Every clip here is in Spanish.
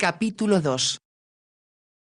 Capítulo 2.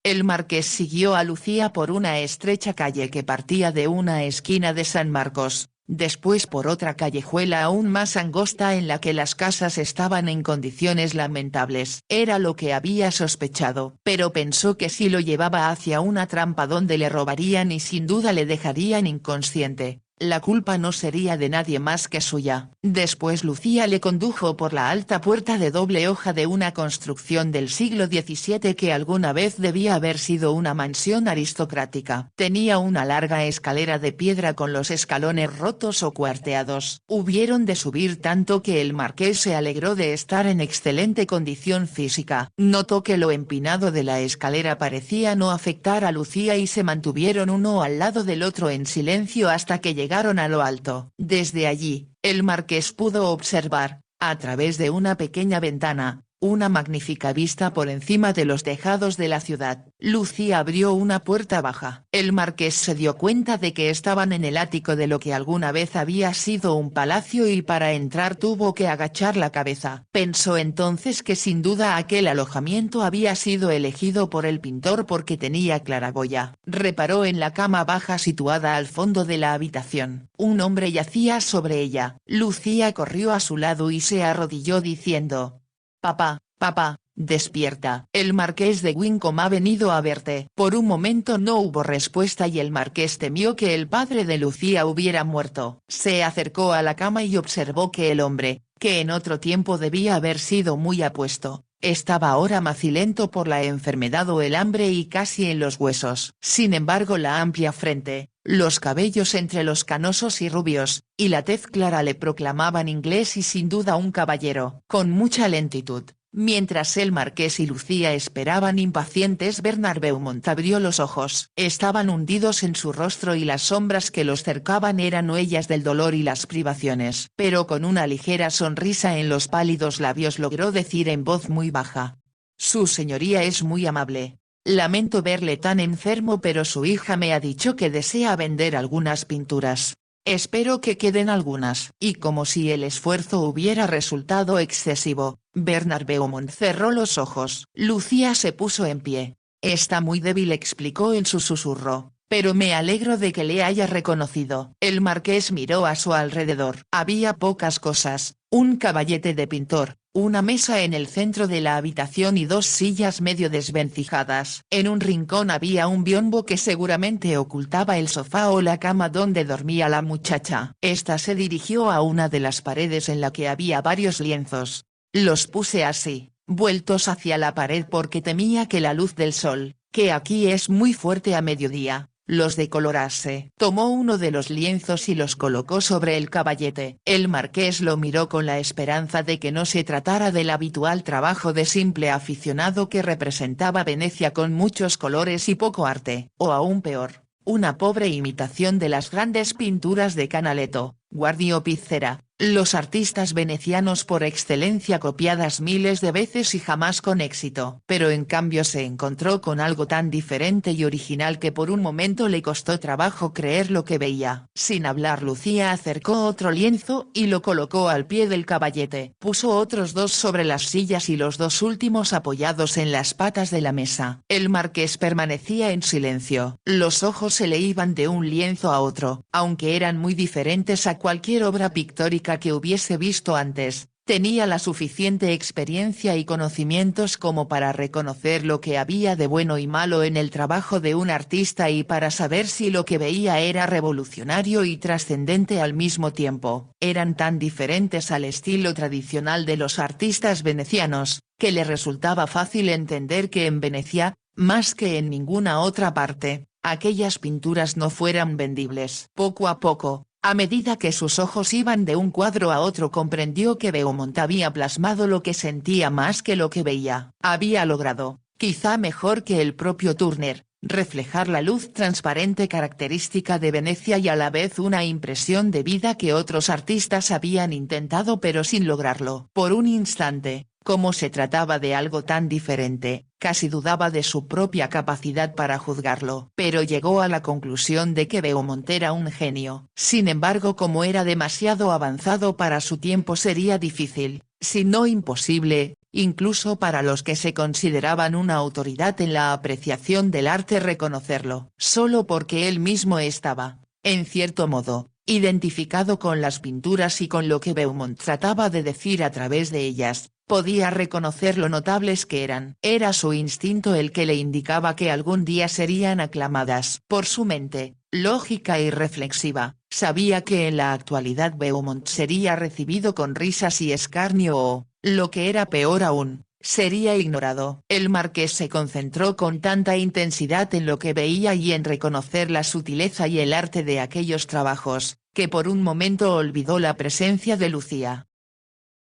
El marqués siguió a Lucía por una estrecha calle que partía de una esquina de San Marcos, después por otra callejuela aún más angosta en la que las casas estaban en condiciones lamentables. Era lo que había sospechado, pero pensó que si lo llevaba hacia una trampa donde le robarían y sin duda le dejarían inconsciente, la culpa no sería de nadie más que suya. Después Lucía le condujo por la alta puerta de doble hoja de una construcción del siglo XVII que alguna vez debía haber sido una mansión aristocrática. Tenía una larga escalera de piedra con los escalones rotos o cuarteados. Hubieron de subir tanto que el marqués se alegró de estar en excelente condición física. Notó que lo empinado de la escalera parecía no afectar a Lucía y se mantuvieron uno al lado del otro en silencio hasta que llegaron a lo alto. Desde allí, el marqués pudo observar, a través de una pequeña ventana, una magnífica vista por encima de los tejados de la ciudad. Lucía abrió una puerta baja. El marqués se dio cuenta de que estaban en el ático de lo que alguna vez había sido un palacio y para entrar tuvo que agachar la cabeza. Pensó entonces que sin duda aquel alojamiento había sido elegido por el pintor porque tenía claraboya. Reparó en la cama baja situada al fondo de la habitación. Un hombre yacía sobre ella. Lucía corrió a su lado y se arrodilló diciendo: «Papá, papá, despierta. El marqués de Wincombe ha venido a verte». Por un momento no hubo respuesta y el marqués temió que el padre de Lucía hubiera muerto. Se acercó a la cama y observó que el hombre, que en otro tiempo debía haber sido muy apuesto, estaba ahora macilento por la enfermedad o el hambre y casi en los huesos. Sin embargo, la amplia frente, los cabellos entre los canosos y rubios, y la tez clara le proclamaban inglés y sin duda un caballero. Con mucha lentitud, mientras el marqués y Lucía esperaban impacientes, Bernard Beaumont abrió los ojos. Estaban hundidos en su rostro y las sombras que los cercaban eran huellas del dolor y las privaciones. Pero con una ligera sonrisa en los pálidos labios logró decir en voz muy baja: «Su señoría es muy amable. Lamento verle tan enfermo pero su hija me ha dicho que desea vender algunas pinturas. Espero que queden algunas». Y como si el esfuerzo hubiera resultado excesivo, Bernard Beaumont cerró los ojos. Lucía se puso en pie. «Está muy débil», explicó en su susurro, «pero me alegro de que le haya reconocido». El marqués miró a su alrededor. Había pocas cosas: un caballete de pintor, una mesa en el centro de la habitación y dos sillas medio desvencijadas. En un rincón había un biombo que seguramente ocultaba el sofá o la cama donde dormía la muchacha. Esta se dirigió a una de las paredes en la que había varios lienzos. «Los puse así, vueltos hacia la pared porque temía que la luz del sol, que aquí es muy fuerte a mediodía, los decolorase». Tomó uno de los lienzos y los colocó sobre el caballete. El marqués lo miró con la esperanza de que no se tratara del habitual trabajo de simple aficionado que representaba Venecia con muchos colores y poco arte, o aún peor, una pobre imitación de las grandes pinturas de Canaletto, Guardi o Pizzera, los artistas venecianos por excelencia, copiadas miles de veces y jamás con éxito. Pero en cambio se encontró con algo tan diferente y original que por un momento le costó trabajo creer lo que veía. Sin hablar, Lucía acercó otro lienzo y lo colocó al pie del caballete. Puso otros dos sobre las sillas y los dos últimos apoyados en las patas de la mesa. El marqués permanecía en silencio. Los ojos se le iban de un lienzo a otro. Aunque eran muy diferentes a cualquier obra pictórica que hubiese visto antes, tenía la suficiente experiencia y conocimientos como para reconocer lo que había de bueno y malo en el trabajo de un artista y para saber si lo que veía era revolucionario y trascendente al mismo tiempo. Eran tan diferentes al estilo tradicional de los artistas venecianos, que le resultaba fácil entender que en Venecia, más que en ninguna otra parte, aquellas pinturas no fueran vendibles. Poco a poco, a medida que sus ojos iban de un cuadro a otro, comprendió que Beaumont había plasmado lo que sentía más que lo que veía. Había logrado, quizá mejor que el propio Turner, reflejar la luz transparente característica de Venecia y a la vez una impresión de vida que otros artistas habían intentado pero sin lograrlo. Por un instante, como se trataba de algo tan diferente, casi dudaba de su propia capacidad para juzgarlo. Pero llegó a la conclusión de que Beaumont era un genio. Sin embargo, como era demasiado avanzado para su tiempo, sería difícil, si no imposible, incluso para los que se consideraban una autoridad en la apreciación del arte reconocerlo. Solo porque él mismo estaba, en cierto modo, identificado con las pinturas y con lo que Beaumont trataba de decir a través de ellas, podía reconocer lo notables que eran. Era su instinto el que le indicaba que algún día serían aclamadas. Por su mente, lógica y reflexiva, sabía que en la actualidad Beaumont sería recibido con risas y escarnio o, lo que era peor aún, sería ignorado. El marqués se concentró con tanta intensidad en lo que veía y en reconocer la sutileza y el arte de aquellos trabajos, que por un momento olvidó la presencia de Lucía.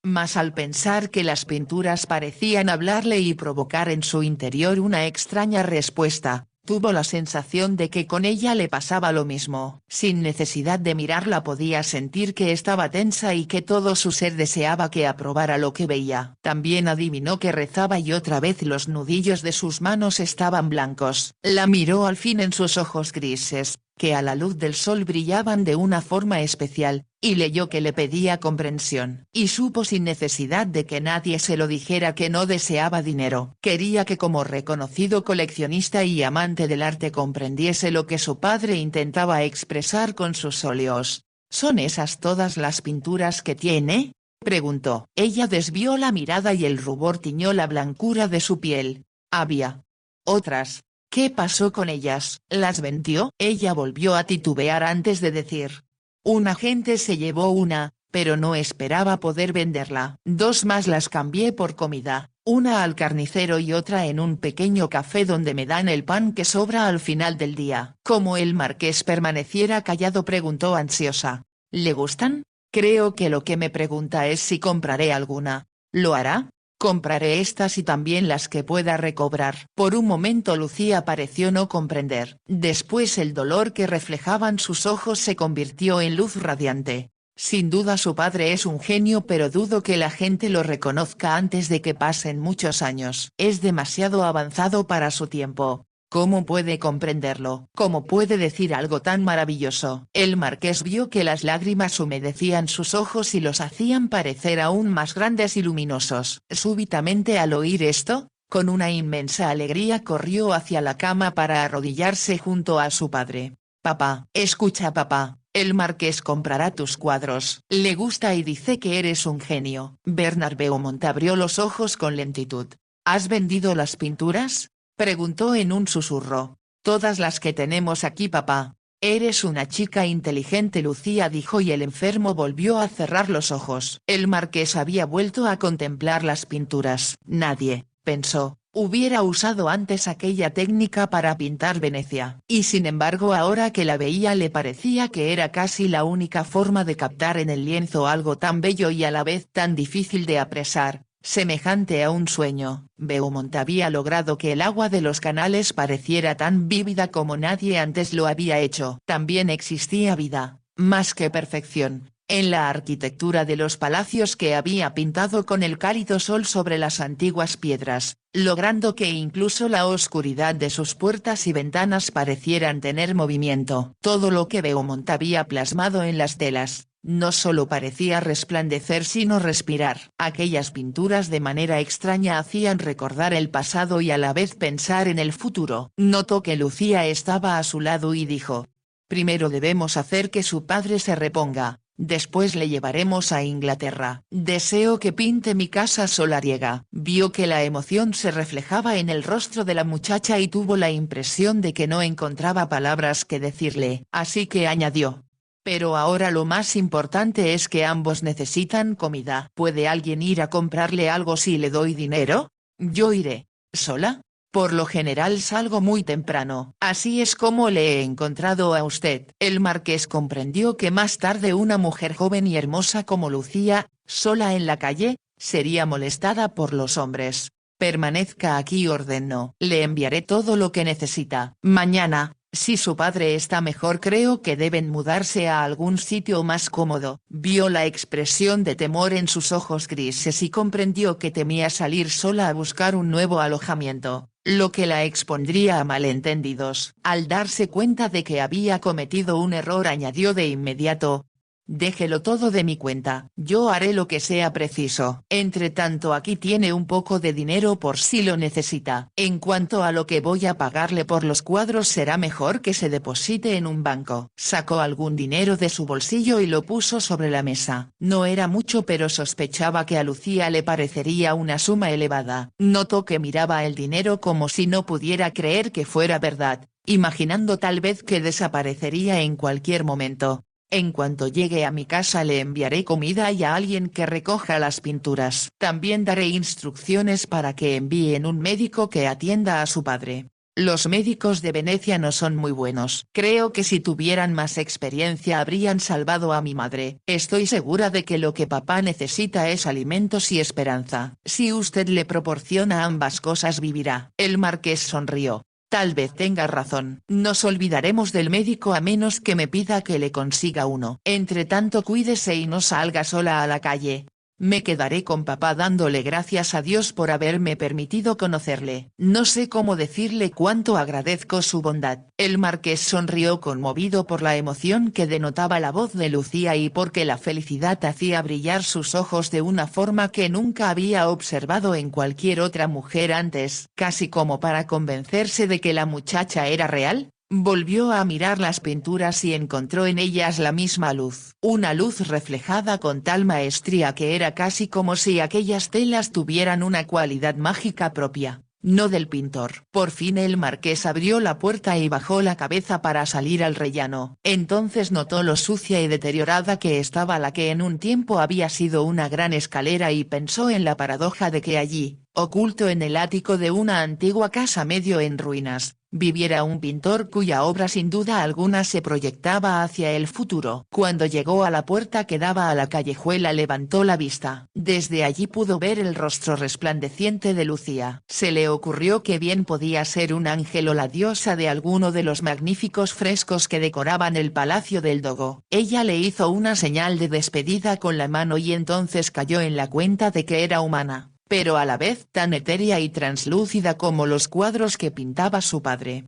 Mas al pensar que las pinturas parecían hablarle y provocar en su interior una extraña respuesta, tuvo la sensación de que con ella le pasaba lo mismo. Sin necesidad de mirarla podía sentir que estaba tensa y que todo su ser deseaba que aprobara lo que veía. También adivinó que rezaba y otra vez los nudillos de sus manos estaban blancos. La miró al fin en sus ojos grises, que a la luz del sol brillaban de una forma especial, y leyó que le pedía comprensión. Y supo sin necesidad de que nadie se lo dijera que no deseaba dinero. Quería que como reconocido coleccionista y amante del arte comprendiese lo que su padre intentaba expresar con sus óleos. ¿Son esas todas las pinturas que tiene?, preguntó. Ella desvió la mirada y el rubor tiñó la blancura de su piel. Había otras. ¿Qué pasó con ellas? ¿Las vendió? Ella volvió a titubear antes de decir. Un agente se llevó una, pero no esperaba poder venderla. 2 más las cambié por comida, una al carnicero y otra en un pequeño café donde me dan el pan que sobra al final del día. Como el marqués permaneciera callado, preguntó ansiosa. ¿Le gustan? Creo que lo que me pregunta es si compraré alguna. ¿Lo hará? Compraré estas y también las que pueda recobrar. Por un momento Lucía pareció no comprender. Después el dolor que reflejaban sus ojos se convirtió en luz radiante. Sin duda su padre es un genio, pero dudo que la gente lo reconozca antes de que pasen muchos años. Es demasiado avanzado para su tiempo. ¿Cómo puede comprenderlo? ¿Cómo puede decir algo tan maravilloso? El marqués vio que las lágrimas humedecían sus ojos y los hacían parecer aún más grandes y luminosos. Súbitamente al oír esto, con una inmensa alegría corrió hacia la cama para arrodillarse junto a su padre. Papá, escucha papá, el marqués comprará tus cuadros. Le gusta y dice que eres un genio. Bernard Beaumont abrió los ojos con lentitud. ¿Has vendido las pinturas?, preguntó en un susurro. Todas las que tenemos aquí papá. Eres una chica inteligente, Lucía dijo, y el enfermo volvió a cerrar los ojos. El marqués había vuelto a contemplar las pinturas. Nadie, pensó, hubiera usado antes aquella técnica para pintar Venecia. Y sin embargo ahora que la veía le parecía que era casi la única forma de captar en el lienzo algo tan bello y a la vez tan difícil de apresar. Semejante a un sueño, Beaumont había logrado que el agua de los canales pareciera tan vívida como nadie antes lo había hecho. También existía vida, más que perfección, en la arquitectura de los palacios que había pintado con el cálido sol sobre las antiguas piedras, logrando que incluso la oscuridad de sus puertas y ventanas parecieran tener movimiento. Todo lo que Beaumont había plasmado en las telas, no solo parecía resplandecer sino respirar. Aquellas pinturas de manera extraña hacían recordar el pasado y a la vez pensar en el futuro. Notó que Lucía estaba a su lado y dijo. Primero debemos hacer que su padre se reponga, después le llevaremos a Inglaterra. Deseo que pinte mi casa solariega. Vio que la emoción se reflejaba en el rostro de la muchacha y tuvo la impresión de que no encontraba palabras que decirle. Así que añadió. Pero ahora lo más importante es que ambos necesitan comida. ¿Puede alguien ir a comprarle algo si le doy dinero? Yo iré. ¿Sola? Por lo general salgo muy temprano. Así es como le he encontrado a usted. El marqués comprendió que más tarde una mujer joven y hermosa como Lucía, sola en la calle, sería molestada por los hombres. Permanezca aquí, ordenó. Le enviaré todo lo que necesita. Mañana. Si su padre está mejor, creo que deben mudarse a algún sitio más cómodo. Vio la expresión de temor en sus ojos grises y comprendió que temía salir sola a buscar un nuevo alojamiento, lo que la expondría a malentendidos. Al darse cuenta de que había cometido un error, añadió de inmediato. Déjelo todo de mi cuenta. Yo haré lo que sea preciso. Entre tanto aquí tiene un poco de dinero por si lo necesita. En cuanto a lo que voy a pagarle por los cuadros será mejor que se deposite en un banco. Sacó algún dinero de su bolsillo y lo puso sobre la mesa. No era mucho pero sospechaba que a Lucía le parecería una suma elevada. Notó que miraba el dinero como si no pudiera creer que fuera verdad, imaginando tal vez que desaparecería en cualquier momento. En cuanto llegue a mi casa le enviaré comida y a alguien que recoja las pinturas. También daré instrucciones para que envíen un médico que atienda a su padre. Los médicos de Venecia no son muy buenos. Creo que si tuvieran más experiencia habrían salvado a mi madre. Estoy segura de que lo que papá necesita es alimentos y esperanza. Si usted le proporciona ambas cosas vivirá. El marqués sonrió. Tal vez tenga razón. Nos olvidaremos del médico a menos que me pida que le consiga uno. Entre tanto cuídese y no salga sola a la calle. Me quedaré con papá dándole gracias a Dios por haberme permitido conocerle. No sé cómo decirle cuánto agradezco su bondad. El marqués sonrió conmovido por la emoción que denotaba la voz de Lucía y porque la felicidad hacía brillar sus ojos de una forma que nunca había observado en cualquier otra mujer antes. Casi como para convencerse de que la muchacha era real, volvió a mirar las pinturas y encontró en ellas la misma luz. Una luz reflejada con tal maestría que era casi como si aquellas telas tuvieran una cualidad mágica propia, no del pintor. Por fin el marqués abrió la puerta y bajó la cabeza para salir al rellano. Entonces notó lo sucia y deteriorada que estaba la que en un tiempo había sido una gran escalera y pensó en la paradoja de que allí, oculto en el ático de una antigua casa medio en ruinas, viviera un pintor cuya obra sin duda alguna se proyectaba hacia el futuro. Cuando llegó a la puerta que daba a la callejuela levantó la vista. Desde allí pudo ver el rostro resplandeciente de Lucía. Se le ocurrió que bien podía ser un ángel o la diosa de alguno de los magníficos frescos que decoraban el palacio del Dogo. Ella le hizo una señal de despedida con la mano y entonces cayó en la cuenta de que era humana, pero a la vez tan etérea y translúcida como los cuadros que pintaba su padre.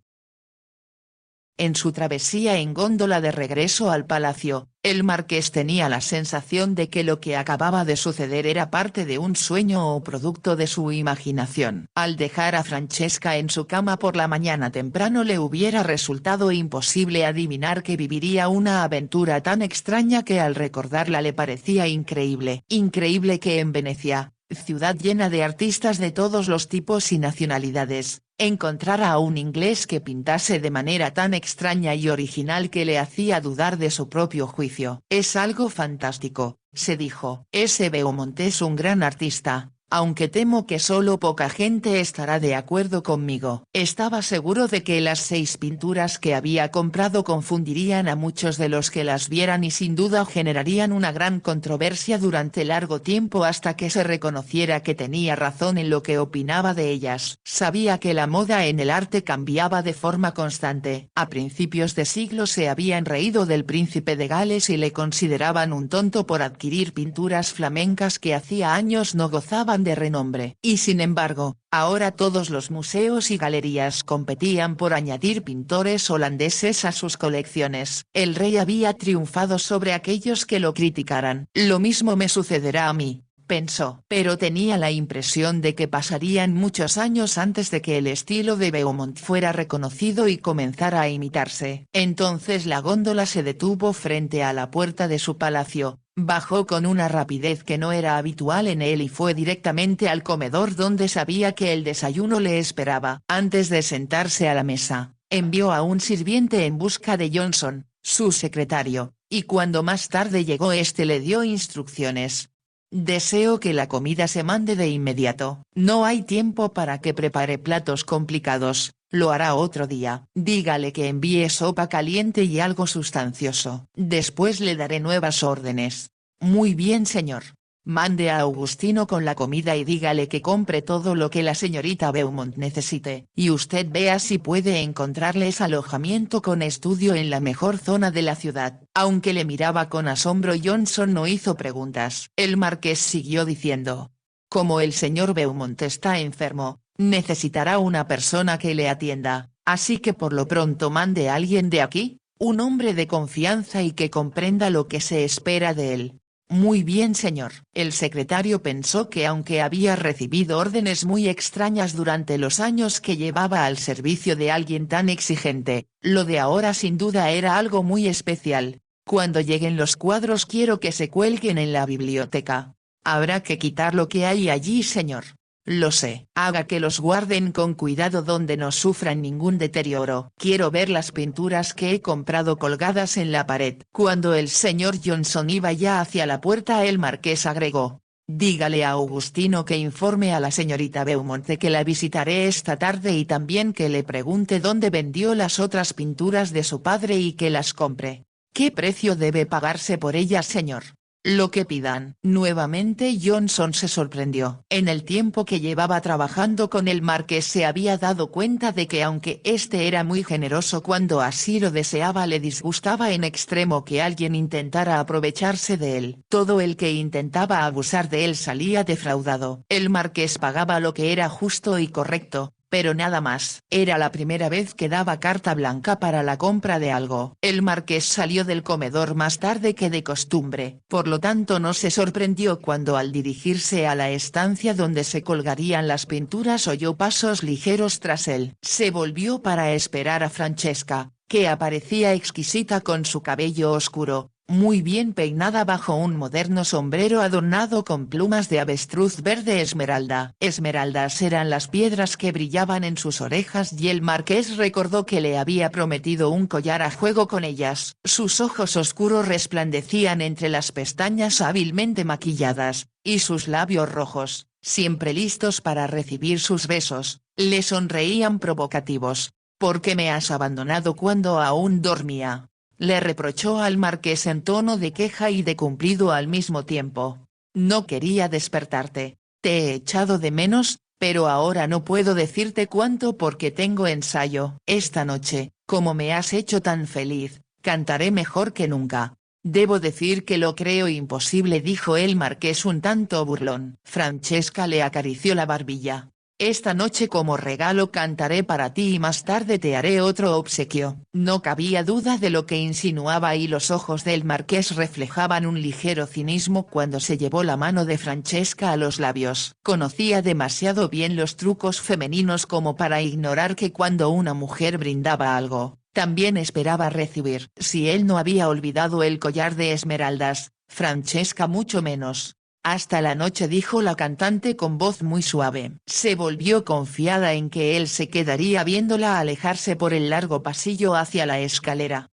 En su travesía en góndola de regreso al palacio, el marqués tenía la sensación de que lo que acababa de suceder era parte de un sueño o producto de su imaginación. Al dejar a Francesca en su cama por la mañana temprano le hubiera resultado imposible adivinar que viviría una aventura tan extraña que al recordarla le parecía increíble. Increíble que en Venecia, ciudad llena de artistas de todos los tipos y nacionalidades, encontrara a un inglés que pintase de manera tan extraña y original que le hacía dudar de su propio juicio. Es algo fantástico, se dijo. Ese Beaumont es un gran artista, aunque temo que solo poca gente estará de acuerdo conmigo. Estaba seguro de que las 6 pinturas que había comprado confundirían a muchos de los que las vieran y sin duda generarían una gran controversia durante largo tiempo hasta que se reconociera que tenía razón en lo que opinaba de ellas. Sabía que la moda en el arte cambiaba de forma constante. A principios de siglo se habían reído del príncipe de Gales y le consideraban un tonto por adquirir pinturas flamencas que hacía años no gozaban de renombre. Y sin embargo, ahora todos los museos y galerías competían por añadir pintores holandeses a sus colecciones. El rey había triunfado sobre aquellos que lo criticaran. Lo mismo me sucederá a mí, pensó. Pero tenía la impresión de que pasarían muchos años antes de que el estilo de Beaumont fuera reconocido y comenzara a imitarse. Entonces la góndola se detuvo frente a la puerta de su palacio. Bajó con una rapidez que no era habitual en él y fue directamente al comedor donde sabía que el desayuno le esperaba. Antes de sentarse a la mesa, envió a un sirviente en busca de Johnson, su secretario, y cuando más tarde llegó este le dio instrucciones. Deseo que la comida se mande de inmediato. No hay tiempo para que prepare platos complicados, lo hará otro día. Dígale que envíe sopa caliente y algo sustancioso. Después le daré nuevas órdenes. Muy bien señor. Mande a Augustino con la comida y dígale que compre todo lo que la señorita Beaumont necesite. Y usted vea si puede encontrarles alojamiento con estudio en la mejor zona de la ciudad. Aunque le miraba con asombro Johnson no hizo preguntas. El marqués siguió diciendo. Como el señor Beaumont está enfermo, necesitará una persona que le atienda, así que por lo pronto mande a alguien de aquí. un hombre de confianza y que comprenda lo que se espera de él. Muy bien señor. El secretario pensó que aunque había recibido órdenes muy extrañas durante los años que llevaba al servicio de alguien tan exigente, lo de ahora sin duda era algo muy especial. Cuando lleguen los cuadros quiero que se cuelguen en la biblioteca. Habrá que quitar lo que hay allí señor. Lo sé. Haga que los guarden con cuidado donde no sufran ningún deterioro. Quiero ver las pinturas que he comprado colgadas en la pared. Cuando el señor Johnson iba ya hacia la puerta el marqués agregó: dígale a Augustino que informe a la señorita Beaumont de que la visitaré esta tarde y también que le pregunte dónde vendió las otras pinturas de su padre y que las compre. ¿Qué precio debe pagarse por ellas señor? Lo que pidan. Nuevamente Johnson se sorprendió. En el tiempo que llevaba trabajando con el marqués se había dado cuenta de que aunque este era muy generoso cuando así lo deseaba, le disgustaba en extremo que alguien intentara aprovecharse de él. Todo el que intentaba abusar de él salía defraudado. El marqués pagaba lo que era justo y correcto, pero nada más. Era la primera vez que daba carta blanca para la compra de algo. El marqués salió del comedor más tarde que de costumbre, por lo tanto no se sorprendió cuando al dirigirse a la estancia donde se colgarían las pinturas oyó pasos ligeros tras él. Se volvió para esperar a Francesca, que aparecía exquisita con su cabello oscuro, muy bien peinada bajo un moderno sombrero adornado con plumas de avestruz verde esmeralda. Esmeraldas eran las piedras que brillaban en sus orejas y el marqués recordó que le había prometido un collar a juego con ellas. Sus ojos oscuros resplandecían entre las pestañas hábilmente maquilladas, y sus labios rojos, siempre listos para recibir sus besos, le sonreían provocativos. ¿Por qué me has abandonado cuando aún dormía?, le reprochó al marqués en tono de queja y de cumplido al mismo tiempo. No quería despertarte. Te he echado de menos, pero ahora no puedo decirte cuánto porque tengo ensayo. Esta noche, como me has hecho tan feliz, cantaré mejor que nunca. Debo decir que lo creo imposible, dijo el marqués un tanto burlón. Francesca le acarició la barbilla. Esta noche como regalo cantaré para ti y más tarde te haré otro obsequio. No cabía duda de lo que insinuaba y los ojos del marqués reflejaban un ligero cinismo cuando se llevó la mano de Francesca a los labios. Conocía demasiado bien los trucos femeninos como para ignorar que cuando una mujer brindaba algo, también esperaba recibir. Si él no había olvidado el collar de esmeraldas, Francesca mucho menos. Hasta la noche, dijo la cantante con voz muy suave. Se volvió confiada en que él se quedaría viéndola alejarse por el largo pasillo hacia la escalera.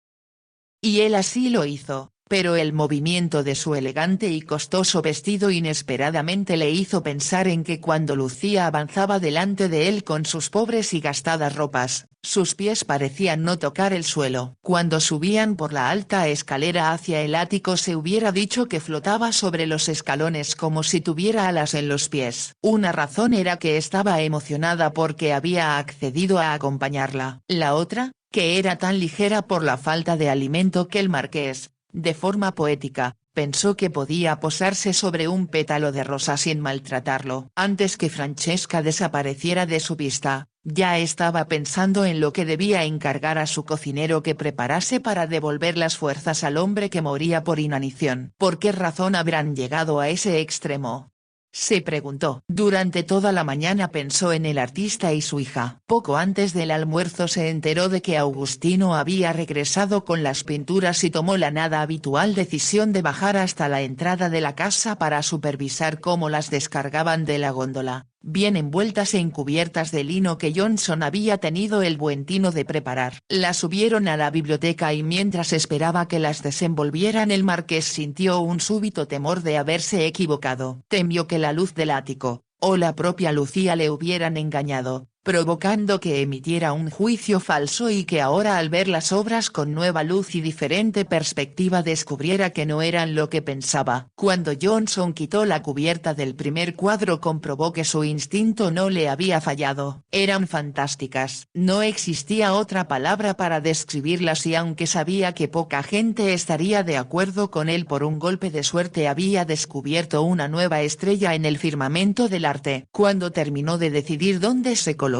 Y él así lo hizo, pero el movimiento de su elegante y costoso vestido inesperadamente le hizo pensar en que cuando Lucía avanzaba delante de él con sus pobres y gastadas ropas, sus pies parecían no tocar el suelo. Cuando subían por la alta escalera hacia el ático se hubiera dicho que flotaba sobre los escalones como si tuviera alas en los pies. Una razón era que estaba emocionada porque había accedido a acompañarla. La otra, que era tan ligera por la falta de alimento que el marqués, de forma poética, pensó que podía posarse sobre un pétalo de rosa sin maltratarlo. Antes que Francesca desapareciera de su vista, ya estaba pensando en lo que debía encargar a su cocinero que preparase para devolver las fuerzas al hombre que moría por inanición. ¿Por qué razón habrán llegado a ese extremo?, se preguntó. Durante toda la mañana pensó en el artista y su hija. Poco antes del almuerzo se enteró de que Augustino había regresado con las pinturas y tomó la nada habitual decisión de bajar hasta la entrada de la casa para supervisar cómo las descargaban de la góndola, bien envueltas en cubiertas de lino que Johnson había tenido el buen tino de preparar. Las subieron a la biblioteca y mientras esperaba que las desenvolvieran el marqués sintió un súbito temor de haberse equivocado. Temió que la luz del ático, o la propia Lucía le hubieran engañado, provocando que emitiera un juicio falso y que ahora al ver las obras con nueva luz y diferente perspectiva descubriera que no eran lo que pensaba. Cuando Johnson quitó la cubierta del primer cuadro comprobó que su instinto no le había fallado. Eran fantásticas. No existía otra palabra para describirlas y aunque sabía que poca gente estaría de acuerdo con él, por un golpe de suerte había descubierto una nueva estrella en el firmamento del arte. Cuando terminó de decidir dónde se colocaría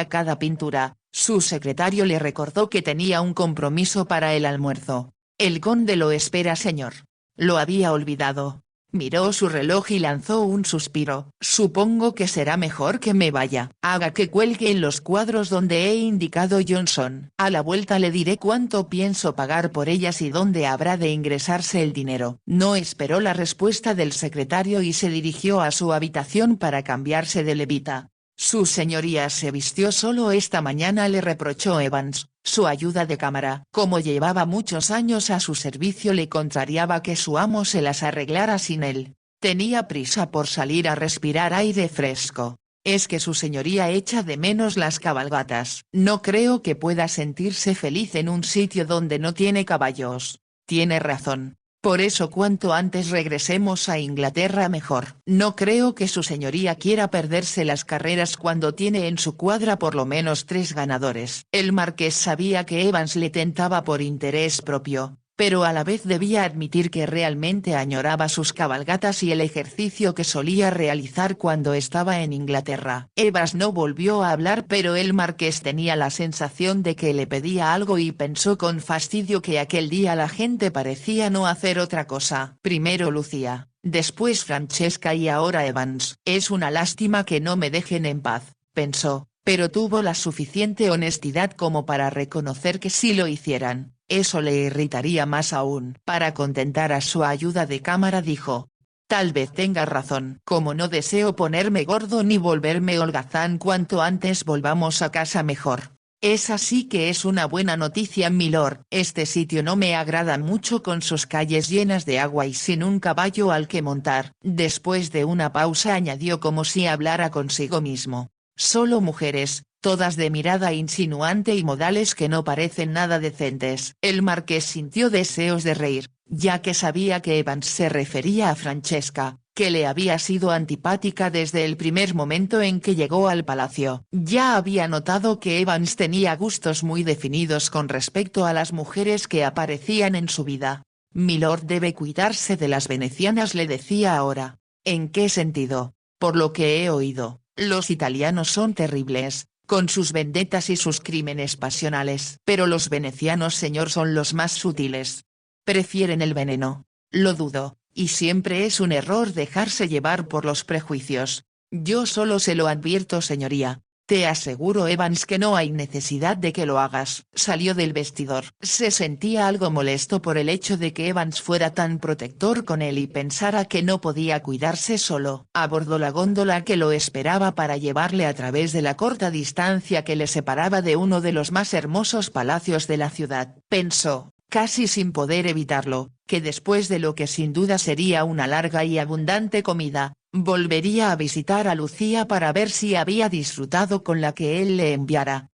cada pintura, Su secretario le recordó que tenía un compromiso para el almuerzo. El conde lo espera, señor. Lo había olvidado. Miró su reloj y lanzó un suspiro. Supongo que será mejor que me vaya. Haga que cuelgue en los cuadros donde he indicado Johnson. A la vuelta le diré cuánto pienso pagar por ellas y dónde habrá de ingresarse el dinero. No esperó la respuesta del secretario y se dirigió a su habitación para cambiarse de levita. Su señoría se vistió solo esta mañana, le reprochó Evans, su ayuda de cámara. Como llevaba muchos años a su servicio, le contrariaba que su amo se las arreglara sin él. Tenía prisa por salir a respirar aire fresco. Es que su señoría echa de menos las cabalgatas. No creo que pueda sentirse feliz en un sitio donde no tiene caballos. Tiene razón. Por eso cuanto antes regresemos a Inglaterra mejor. No creo que su señoría quiera perderse las carreras cuando tiene en su cuadra por lo menos 3 ganadores. El marqués sabía que Evans le tentaba por interés propio, pero a la vez debía admitir que realmente añoraba sus cabalgatas y el ejercicio que solía realizar cuando estaba en Inglaterra. Evans no volvió a hablar, pero el marqués tenía la sensación de que le pedía algo y pensó con fastidio que aquel día la gente parecía no hacer otra cosa. Primero Lucía, después Francesca y ahora Evans. Es una lástima que no me dejen en paz, pensó, pero tuvo la suficiente honestidad como para reconocer que si lo hicieran, eso le irritaría más aún. Para contentar a su ayuda de cámara dijo: tal vez tenga razón. Como no deseo ponerme gordo ni volverme holgazán, cuanto antes volvamos a casa mejor. Esa sí que es una buena noticia, milord. Este sitio no me agrada mucho, con sus calles llenas de agua y sin un caballo al que montar. Después de una pausa añadió como si hablara consigo mismo: solo mujeres, todas de mirada insinuante y modales que no parecen nada decentes. El marqués sintió deseos de reír, ya que sabía que Evans se refería a Francesca, que le había sido antipática desde el primer momento en que llegó al palacio. Ya había notado que Evans tenía gustos muy definidos con respecto a las mujeres que aparecían en su vida. Milord debe cuidarse de las venecianas, le decía ahora. ¿En qué sentido? Por lo que he oído, los italianos son terribles, con sus vendetas y sus crímenes pasionales. Pero los venecianos, señor, son los más sutiles. Prefieren el veneno. Lo dudo, y siempre es un error dejarse llevar por los prejuicios. Yo solo se lo advierto, señoría. Te aseguro, Evans, que no hay necesidad de que lo hagas. Salió del vestidor. Se sentía algo molesto por el hecho de que Evans fuera tan protector con él y pensara que no podía cuidarse solo. Abordó la góndola que lo esperaba para llevarle a través de la corta distancia que le separaba de uno de los más hermosos palacios de la ciudad. Pensó, casi sin poder evitarlo, que después de lo que sin duda sería una larga y abundante comida, volvería a visitar a Lucía para ver si había disfrutado con la que él le enviara.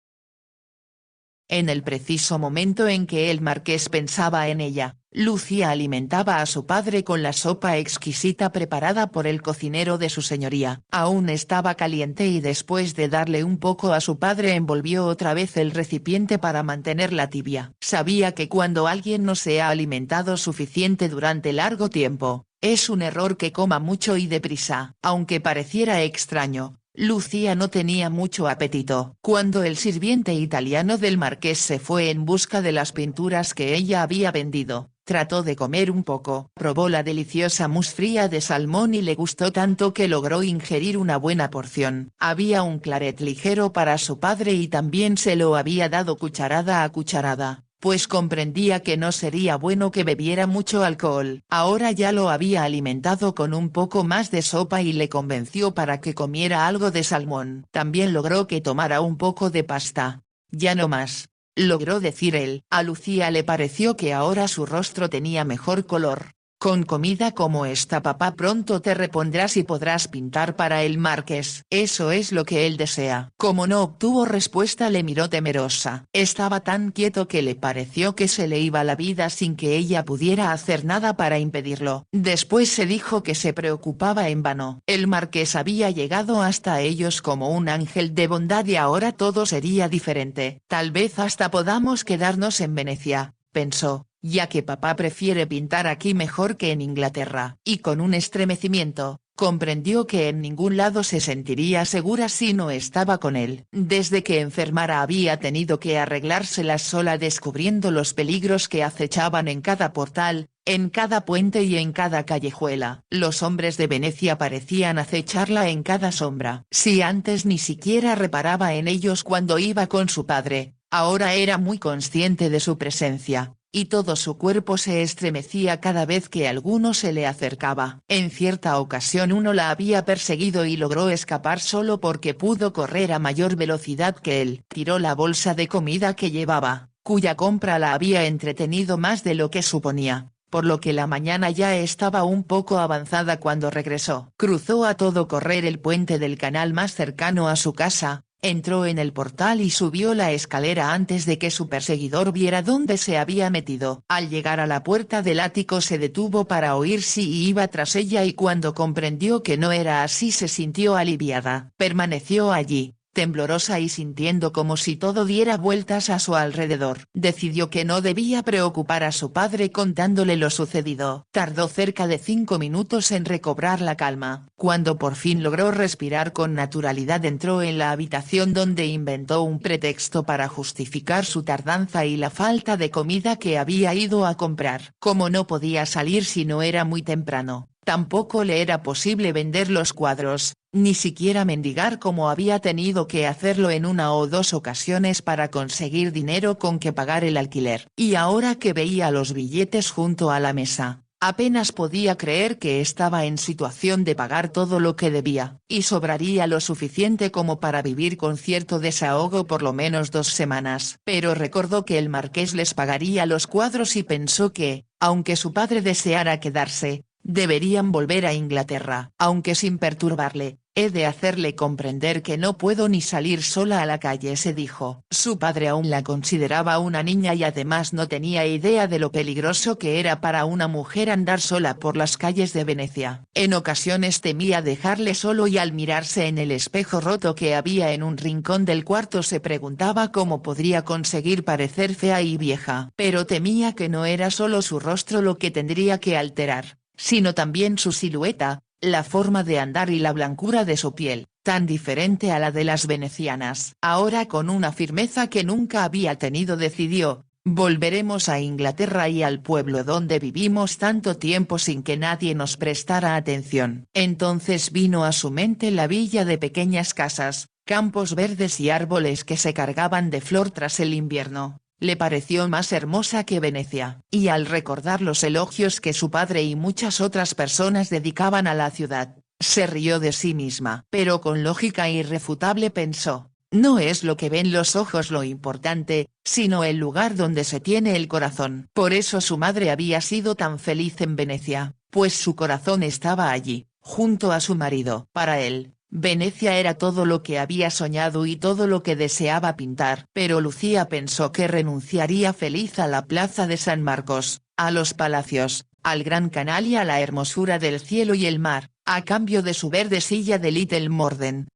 En el preciso momento en que el marqués pensaba en ella, Lucía alimentaba a su padre con la sopa exquisita preparada por el cocinero de su señoría. Aún estaba caliente y después de darle un poco a su padre envolvió otra vez el recipiente para mantenerla tibia. Sabía que cuando alguien no se ha alimentado suficiente durante largo tiempo, es un error que coma mucho y deprisa. Aunque pareciera extraño, Lucía no tenía mucho apetito. Cuando el sirviente italiano del marqués se fue en busca de las pinturas que ella había vendido, trató de comer un poco. Probó la deliciosa mousse fría de salmón y le gustó tanto que logró ingerir una buena porción. Había un claret ligero para su padre y también se lo había dado cucharada a cucharada, pues comprendía que no sería bueno que bebiera mucho alcohol. Ahora ya lo había alimentado con un poco más de sopa y le convenció para que comiera algo de salmón. También logró que tomara un poco de pasta. Ya no más, logró decir él. A Lucía le pareció que ahora su rostro tenía mejor color. Con comida como esta, papá, pronto te repondrás y podrás pintar para el marqués. Eso es lo que él desea. Como no obtuvo respuesta, le miró temerosa. Estaba tan quieto que le pareció que se le iba la vida sin que ella pudiera hacer nada para impedirlo. Después se dijo que se preocupaba en vano. El marqués había llegado hasta ellos como un ángel de bondad y ahora todo sería diferente. Tal vez hasta podamos quedarnos en Venecia, pensó, ya que papá prefiere pintar aquí mejor que en Inglaterra. Y con un estremecimiento, Comprendió que en ningún lado se sentiría segura si no estaba con él. Desde que enfermara había tenido que arreglárselas sola, descubriendo los peligros que acechaban en cada portal, en cada puente y en cada callejuela. Los hombres de Venecia parecían acecharla en cada sombra. Si antes ni siquiera reparaba en ellos cuando iba con su padre, ahora era muy consciente de su presencia, y todo su cuerpo se estremecía cada vez que alguno se le acercaba. En cierta ocasión uno la había perseguido y logró escapar solo porque pudo correr a mayor velocidad que él. Tiró la bolsa de comida que llevaba, cuya compra la había entretenido más de lo que suponía, por lo que la mañana ya estaba un poco avanzada cuando regresó. Cruzó a todo correr el puente del canal más cercano a su casa, entró en el portal y subió la escalera antes de que su perseguidor viera dónde se había metido. Al llegar a la puerta del ático se detuvo para oír si iba tras ella, y cuando comprendió que no era así se sintió aliviada. Permaneció allí, temblorosa y sintiendo como si todo diera vueltas a su alrededor. Decidió que no debía preocupar a su padre contándole lo sucedido. Tardó cerca de 5 minutos en recobrar la calma. Cuando por fin logró respirar con naturalidad, entró en la habitación donde inventó un pretexto para justificar su tardanza y la falta de comida que había ido a comprar. Como no podía salir si no era muy temprano, tampoco le era posible vender los cuadros, ni siquiera mendigar como había tenido que hacerlo en 1 o 2 ocasiones para conseguir dinero con que pagar el alquiler. Y ahora que veía los billetes junto a la mesa, apenas podía creer que estaba en situación de pagar todo lo que debía, y sobraría lo suficiente como para vivir con cierto desahogo por lo menos 2 semanas. Pero recordó que el marqués les pagaría los cuadros y pensó que, aunque su padre deseara quedarse, deberían volver a Inglaterra. Aunque sin perturbarle, he de hacerle comprender que no puedo ni salir sola a la calle, se dijo. Su padre aún la consideraba una niña y además no tenía idea de lo peligroso que era para una mujer andar sola por las calles de Venecia. En ocasiones temía dejarle solo y al mirarse en el espejo roto que había en un rincón del cuarto se preguntaba cómo podría conseguir parecer fea y vieja. Pero temía que no era solo su rostro lo que tendría que alterar, sino también su silueta, la forma de andar y la blancura de su piel, tan diferente a la de las venecianas. Ahora, con una firmeza que nunca había tenido, decidió: volveremos a Inglaterra y al pueblo donde vivimos tanto tiempo sin que nadie nos prestara atención. Entonces vino a su mente la villa de pequeñas casas, campos verdes y árboles que se cargaban de flor tras el invierno. Le pareció más hermosa que Venecia, y al recordar los elogios que su padre y muchas otras personas dedicaban a la ciudad, se rió de sí misma. Pero con lógica irrefutable pensó: no es lo que ven los ojos lo importante, sino el lugar donde se tiene el corazón. Por eso su madre había sido tan feliz en Venecia, pues su corazón estaba allí, junto a su marido. Para él, Venecia era todo lo que había soñado y todo lo que deseaba pintar. Pero Lucía pensó que renunciaría feliz a la plaza de San Marcos, a los palacios, al gran canal y a la hermosura del cielo y el mar, a cambio de su verde silla de Little Morden.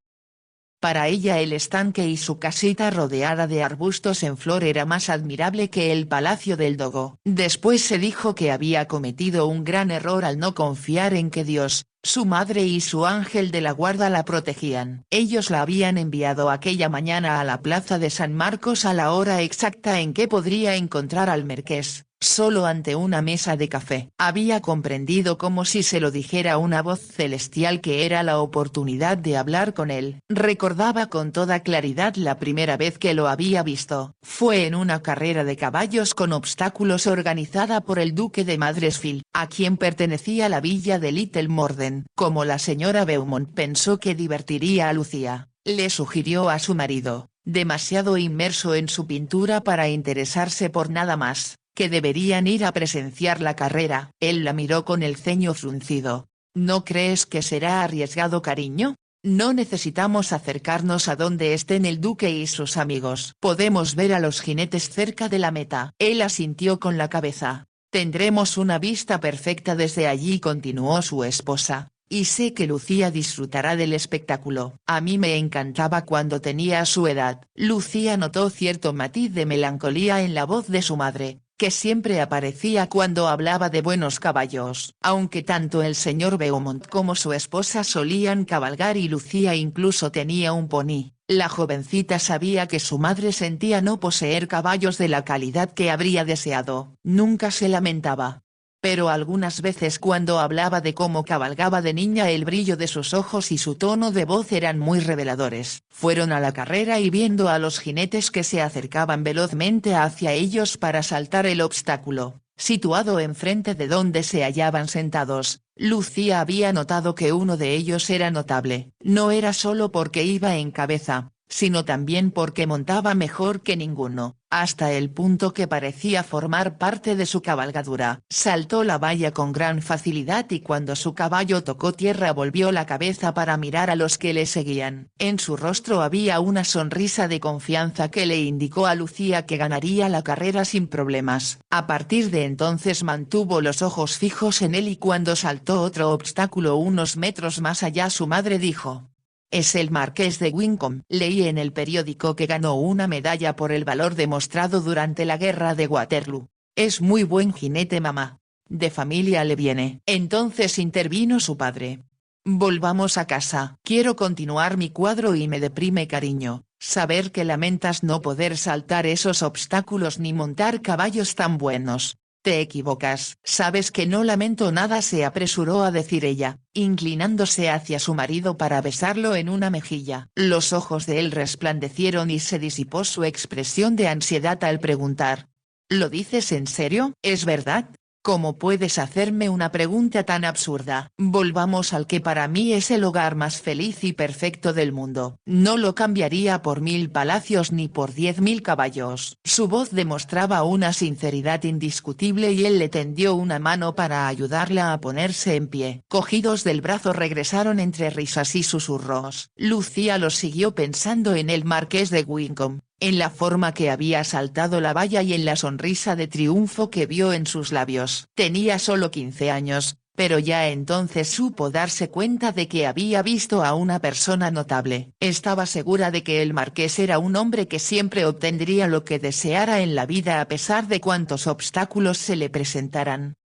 Para ella el estanque y su casita rodeada de arbustos en flor era más admirable que el palacio del Dogo. Después se dijo que había cometido un gran error al no confiar en que Dios, su madre y su ángel de la guarda la protegían. Ellos la habían enviado aquella mañana a la plaza de San Marcos a la hora exacta en que podría encontrar al marqués, solo ante una mesa de café. Había comprendido como si se lo dijera una voz celestial que era la oportunidad de hablar con él. Recordaba con toda claridad la primera vez que lo había visto. Fue en una carrera de caballos con obstáculos organizada por el duque de Madresfield, a quien pertenecía la villa de Little Morden. Como la señora Beaumont pensó que divertiría a Lucía, le sugirió a su marido, demasiado inmerso en su pintura para interesarse por nada más, que deberían ir a presenciar la carrera. Él la miró con el ceño fruncido. ¿No crees que será arriesgado, cariño? No necesitamos acercarnos a donde estén el duque y sus amigos. Podemos ver a los jinetes cerca de la meta. Él asintió con la cabeza. Tendremos una vista perfecta desde allí, continuó su esposa, y sé que Lucía disfrutará del espectáculo. A mí me encantaba cuando tenía su edad. Lucía notó cierto matiz de melancolía en la voz de su madre, que siempre aparecía cuando hablaba de buenos caballos. Aunque tanto el señor Beaumont como su esposa solían cabalgar y Lucía incluso tenía un pony, la jovencita sabía que su madre sentía no poseer caballos de la calidad que habría deseado. Nunca se lamentaba. Pero algunas veces cuando hablaba de cómo cabalgaba de niña el brillo de sus ojos y su tono de voz eran muy reveladores. Fueron a la carrera y viendo a los jinetes que se acercaban velozmente hacia ellos para saltar el obstáculo, situado enfrente de donde se hallaban sentados, Lucía había notado que uno de ellos era notable. No era solo porque iba en cabeza, sino también porque montaba mejor que ninguno, hasta el punto que parecía formar parte de su cabalgadura. Saltó la valla con gran facilidad y cuando su caballo tocó tierra volvió la cabeza para mirar a los que le seguían. En su rostro había una sonrisa de confianza que le indicó a Lucía que ganaría la carrera sin problemas. A partir de entonces mantuvo los ojos fijos en él y cuando saltó otro obstáculo unos metros más allá su madre dijo: «Es el Marqués de Wincombe». Leí en el periódico que ganó una medalla por el valor demostrado durante la guerra de Waterloo. Es muy buen jinete, mamá. De familia le viene. Entonces intervino su padre. «Volvamos a casa. Quiero continuar mi cuadro y me deprime, cariño, saber que lamentas no poder saltar esos obstáculos ni montar caballos tan buenos. Te equivocas». «Sabes que no lamento nada», se apresuró a decir ella, inclinándose hacia su marido para besarlo en una mejilla. Los ojos de él resplandecieron y se disipó su expresión de ansiedad al preguntar: «¿Lo dices en serio? ¿Es verdad? ¿Cómo puedes hacerme una pregunta tan absurda?» «Volvamos al que para mí es el hogar más feliz y perfecto del mundo. No lo cambiaría por 1000 palacios ni por 10.000 caballos». Su voz demostraba una sinceridad indiscutible y él le tendió una mano para ayudarla a ponerse en pie. Cogidos del brazo regresaron entre risas y susurros. Lucía los siguió pensando en el Marqués de Wincombe, en la forma que había saltado la valla y en la sonrisa de triunfo que vio en sus labios. Tenía solo 15 años, pero ya entonces supo darse cuenta de que había visto a una persona notable. Estaba segura de que el marqués era un hombre que siempre obtendría lo que deseara en la vida a pesar de cuantos obstáculos se le presentaran.